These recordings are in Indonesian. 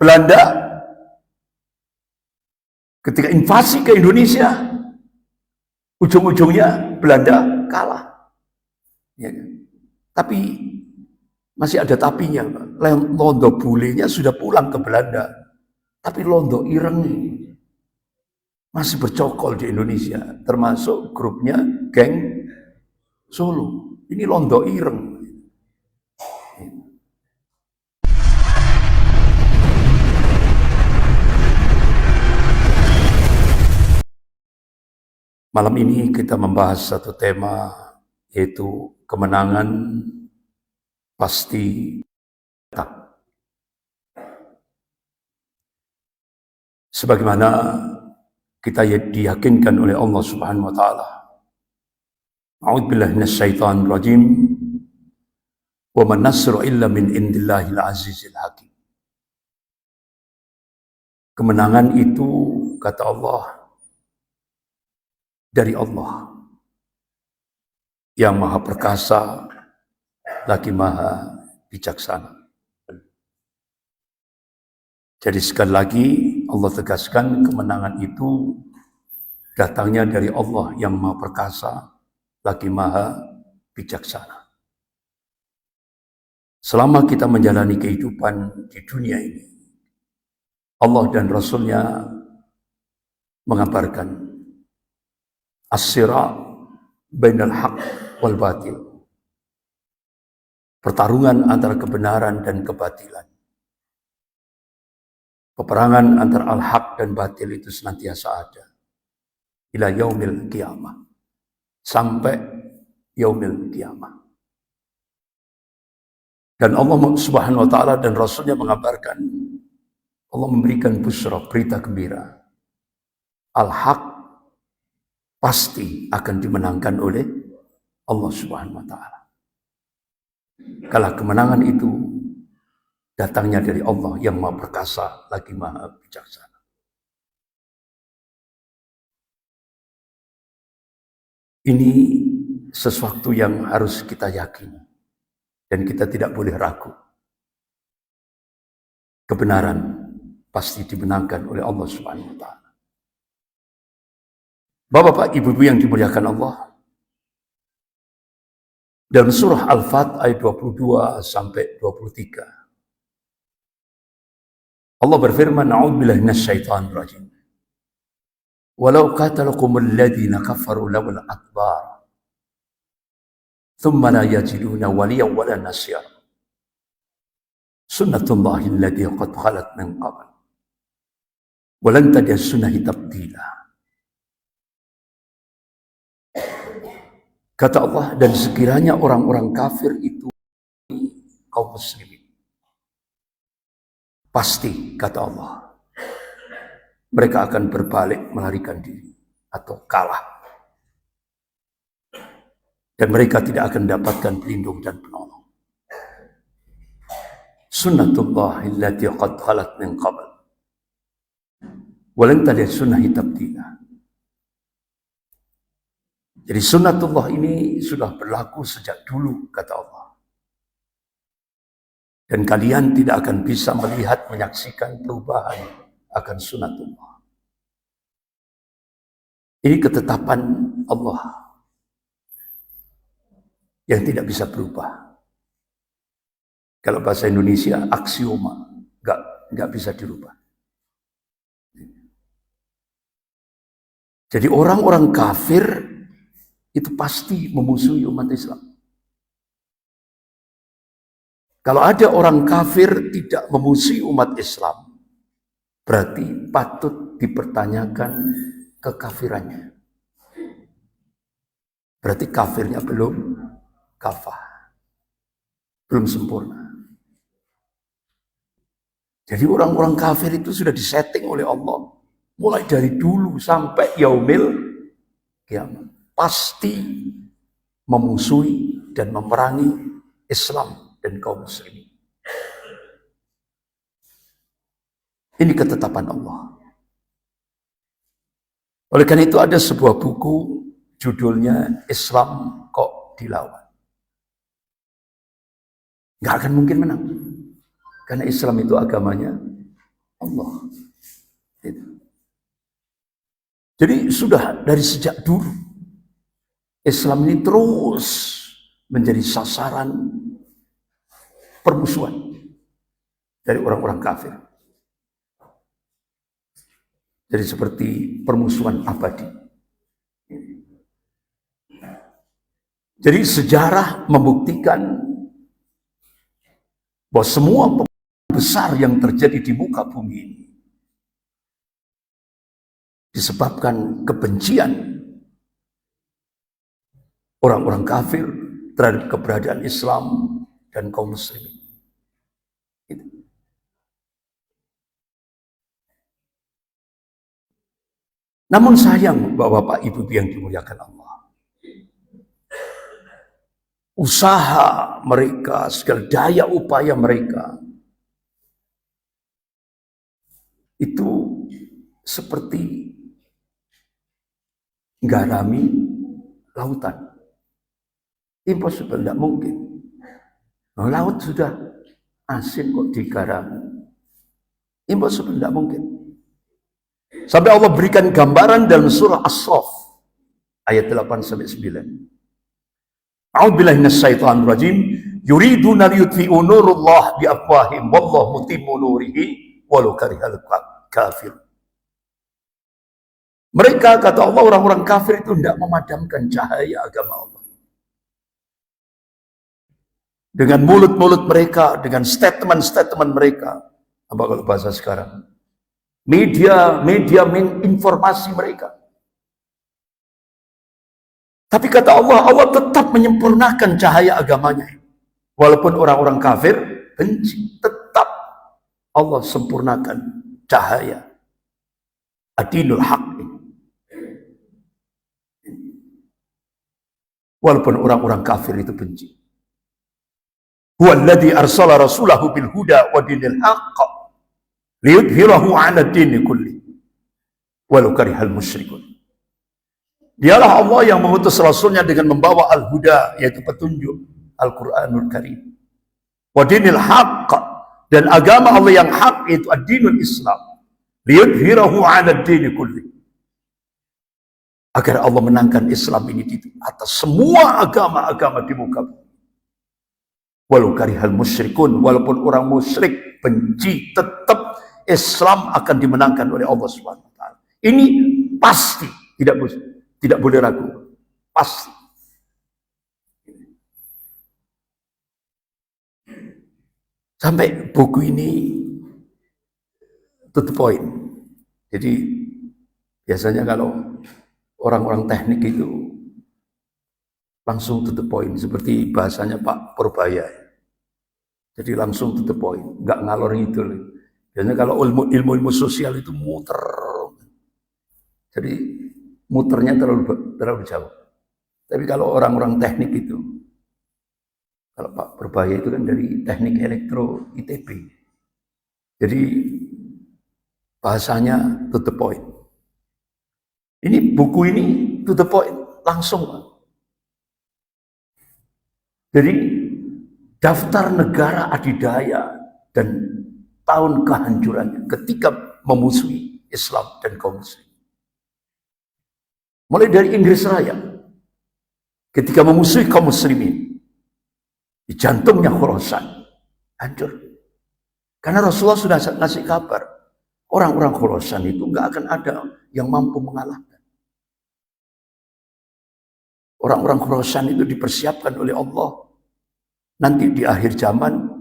Belanda ketika invasi ke Indonesia, ujung-ujungnya Belanda kalah. Ya, tapi masih ada tapinya. Londo bulenya sudah pulang ke Belanda, tapi Londo Ireng masih bercokol di Indonesia, termasuk grupnya geng Solo. Ini Londo Ireng. Malam ini kita membahas satu tema, yaitu kemenangan pasti datang. Sebagaimana kita diyakinkan oleh Allah Subhanahu wa taala. A'udzubillahi minasyaitonir rajim. Wa man nasru illa min indillahil azizil hakim. Kemenangan itu, kata Allah, dari Allah yang maha perkasa lagi maha bijaksana. Jadi sekali lagi Allah tegaskan kemenangan itu datangnya dari Allah yang maha perkasa lagi maha bijaksana. Selama kita menjalani kehidupan di dunia ini, Allah dan Rasulnya mengabarkan as-sira' bainal haq wal batil. Pertarungan antara kebenaran dan kebatilan. Peperangan antara al-haq dan batil itu senantiasa ada. Ila yaumil qiyamah. Sampai yaumil qiyamah. Dan Allah Subhanahu wa taala dan Rasulnya mengabarkan, Allah memberikan busra, berita gembira. Al-haq pasti akan dimenangkan oleh Allah Subhanahu wa taala. Kalau kemenangan itu datangnya dari Allah yang maha perkasa lagi maha bijaksana. Ini sesuatu yang harus kita yakini dan kita tidak boleh ragu. Kebenaran pasti dimenangkan oleh Allah Subhanahu wa taala. Bapak-bapak, ibu-ibu yang dimuliakan Allah, dalam surah Al-Fat ayat 22 sampai 23. Allah berfirman, "A'udzubillahi minasyaitonir rajim. Walau qatalakumul ladzina kafaru lawal adbar. Thumma la yajiduna waliyan wala nasira. Sunnatullahi allati qad khalat min qabl. Walan tajid sunnahi tabdila." Kata Allah, dan sekiranya orang-orang kafir itu kaum muslimin, pasti, kata Allah, mereka akan berbalik melarikan diri atau kalah. Dan mereka tidak akan mendapatkan pelindung dan penolong. Sunnatullah allati qad khalat min qabl. Walan tajid sunnahi tabdila. Jadi sunnatullah ini sudah berlaku sejak dulu, kata Allah. Dan kalian tidak akan bisa melihat, menyaksikan perubahan akan sunnatullah. Ini ketetapan Allah yang tidak bisa berubah. Kalau bahasa Indonesia, aksioma, nggak bisa dirubah. Jadi orang-orang kafir itu pasti memusuhi umat Islam. Kalau ada orang kafir tidak memusuhi umat Islam, berarti patut dipertanyakan kekafirannya. Berarti kafirnya belum kafah, belum sempurna. Jadi orang-orang kafir itu sudah disetting oleh Allah, mulai dari dulu sampai yaumil kiamat. Pasti memusuhi dan memerangi Islam dan kaum muslimin. Ini ketetapan Allah. Oleh karena itu ada sebuah buku judulnya Islam Kok Dilawan. Nggak akan mungkin menang. Karena Islam itu agamanya Allah. Jadi sudah dari sejak dulu Islam ini terus menjadi sasaran permusuhan dari orang-orang kafir. Jadi seperti permusuhan abadi. Jadi sejarah membuktikan bahwa semua besar yang terjadi di muka bumi ini disebabkan kebencian orang-orang kafir terhadap keberadaan Islam dan kaum muslimin. Namun sayang Bapak Ibu yang dimuliakan Allah, usaha mereka, segala daya upaya mereka itu seperti garami lautan. Impossible, tidak mungkin. Laut sudah asin kok digarami. Impossible, tidak mungkin. Sampai Allah berikan gambaran dalam surah As-Saff ayat 8-9. A'udzubillahi minasyaitonir rajim. Yuriduna liyutfi'u nurullah biafwahihim wallahu mutimmu nurihi walau karihal kafir. Mereka, kata Allah, orang-orang kafir itu tidak memadamkan cahaya agama Allah. Dengan mulut-mulut mereka, dengan statement-statement mereka. Apa kalau bahasa sekarang? Media informasi mereka. Tapi kata Allah, Allah tetap menyempurnakan cahaya agamanya. Walaupun orang-orang kafir benci, tetap Allah sempurnakan cahaya adinul haq. Walaupun orang-orang kafir itu benci. Huwallazi arsala rasulahu bil huda wa dinil haqq liyudhhirahu 'ala ad-dini kulli walau karihal musyrikun. Dialah Allah yang mengutus rasulnya dengan membawa al-huda, yaitu petunjuk Al-Qur'anul Karim. Wa dinil haqq, dan agama Allah yang hak, yaitu ad-dinul Islam. Liyudhhirahu 'ala ad-dini kulli, agar Allah menangkan Islam ini di atas semua agama-agama di muka bumi. Walau karihal musyrikun, walaupun orang musyrik benci, tetap Islam akan dimenangkan oleh Allah Subhanahu wa taala. Ini pasti, tidak boleh ragu. Pasti. Sampai buku ini to the point. Jadi biasanya kalau orang-orang teknik itu langsung to the point, seperti bahasanya Pak Purbaya. Jadi langsung to the point, nggak ngalor ngidul. Biasanya kalau ilmu sosial itu muter. Jadi muternya terlalu jauh. Tapi kalau orang-orang teknik itu, kalau Pak Purbaya itu kan dari teknik elektro ITB. Jadi bahasanya to the point. Ini buku ini to the point, langsung. Jadi daftar negara adidaya dan tahun kehancurannya ketika memusuhi Islam dan kaum muslim. Mulai dari Inggris Raya, ketika memusuhi kaum muslimin, di jantungnya Khurasan, hancur. Karena Rasulullah sudah ngasih kabar, orang-orang Khurasan itu nggak akan ada yang mampu mengalahkan. Orang-orang Khurasan itu dipersiapkan oleh Allah nanti di akhir zaman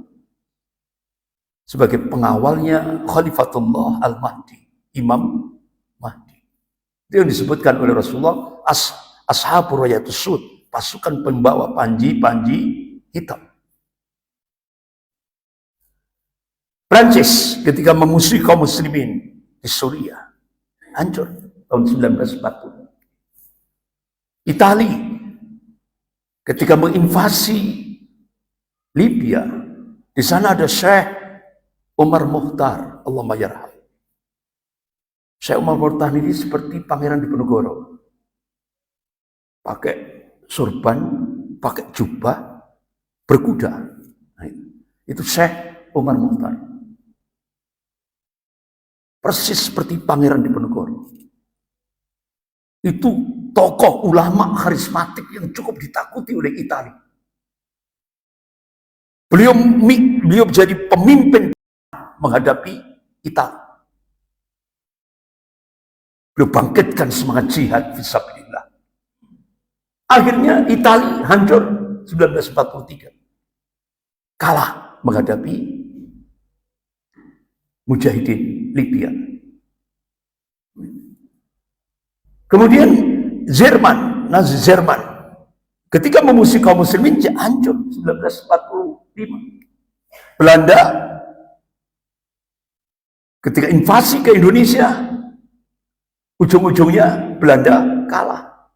sebagai pengawalnya Khalifatullah Al-Mahdi, Imam Mahdi. Itu yang disebutkan oleh Rasulullah, Ashabur Rayatus Sud, pasukan pembawa panji-panji hitam. Prancis ketika memusuhi kaum muslimin di Suriah, hancur tahun 1940. Italia ketika menginvasi Libya, di sana ada Syekh Umar Mukhtar, Allahumma yarham. Syekh Umar Mukhtar ini seperti Pangeran Diponegoro. Pakai surban, pakai jubah, berkuda. Nah, itu Syekh Umar Mukhtar. persis seperti Pangeran Diponegoro. Itu tokoh ulama karismatik yang cukup ditakuti oleh Italia. Beliau jadi pemimpin menghadapi Italia. Beliau bangkitkan semangat jihad fisabilillah. Akhirnya Italia hancur 1943. Kalah menghadapi Mujahidin Libya. Kemudian Jerman, Nazi Jerman, ketika memusuhi kaum muslimin, hancur 1945. Belanda ketika invasi ke Indonesia, ujung-ujungnya Belanda kalah.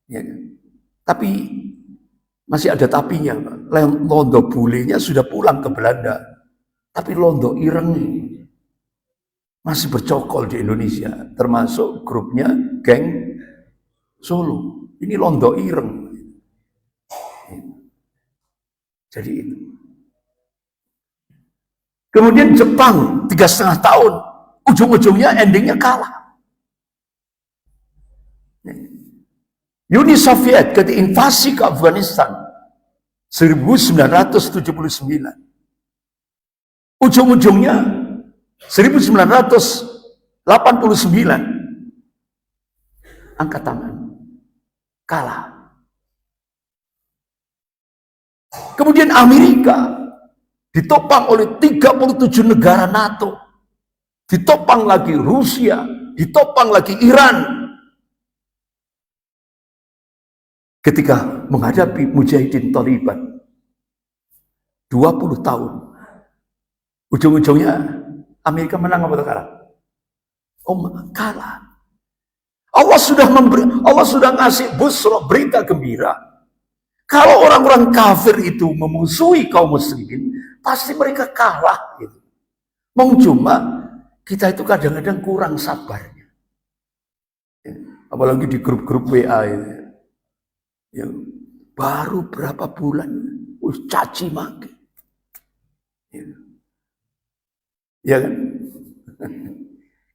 Ya. Tapi masih ada tapinya. Londo bulenya sudah pulang ke Belanda. Tapi Londo Ireng masih bercokol di Indonesia. Termasuk grupnya Geng Solo. Ini Londo Ireng. Jadi itu. Kemudian Jepang 3,5 tahun. Ujung-ujungnya endingnya kalah. Uni Soviet ketika invasi ke Afghanistan 1979. Ujung-ujungnya 1989 angkat tangan, kalah. Kemudian Amerika ditopang oleh 37 negara NATO, ditopang lagi Rusia, ditopang lagi Iran. Ketika menghadapi Mujahidin Taliban 20 tahun, ujung-ujungnya Amerika menang apa kalah? Kalah. Allah sudah ngasih busra, berita gembira. Kalau orang-orang kafir itu memusuhi kaum muslimin, pasti mereka kalah. Gitu. Cuma kita itu kadang-kadang kurang sabarnya. Apalagi di grup-grup WA ini. Ya, baru berapa bulan, caci maki. Ya kan?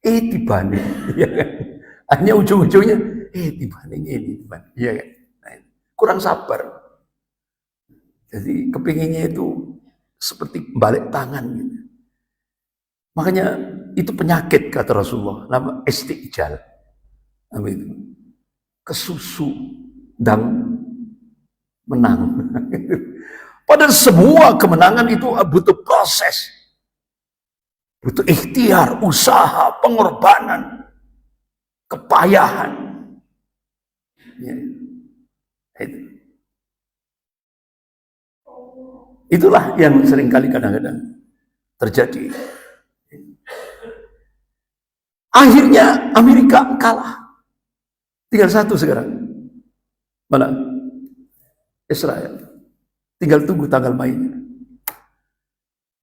Dibanding, ya kan? Hanya ujung-ujungnya, dibanding ini, ya kan? Nah, kurang sabar. Jadi kepinginnya itu seperti balik tangan gitu. Makanya itu penyakit kata Rasulullah, nama istijal. Apa itu? Kesusu dan menang. Padahal semua kemenangan itu butuh proses. Butuh ikhtiar, usaha, pengorbanan, kepayahan. Ya. Itulah yang seringkali kadang-kadang terjadi. Akhirnya Amerika kalah. Tinggal satu sekarang. Mana? Israel. Tinggal tunggu tanggal mainnya.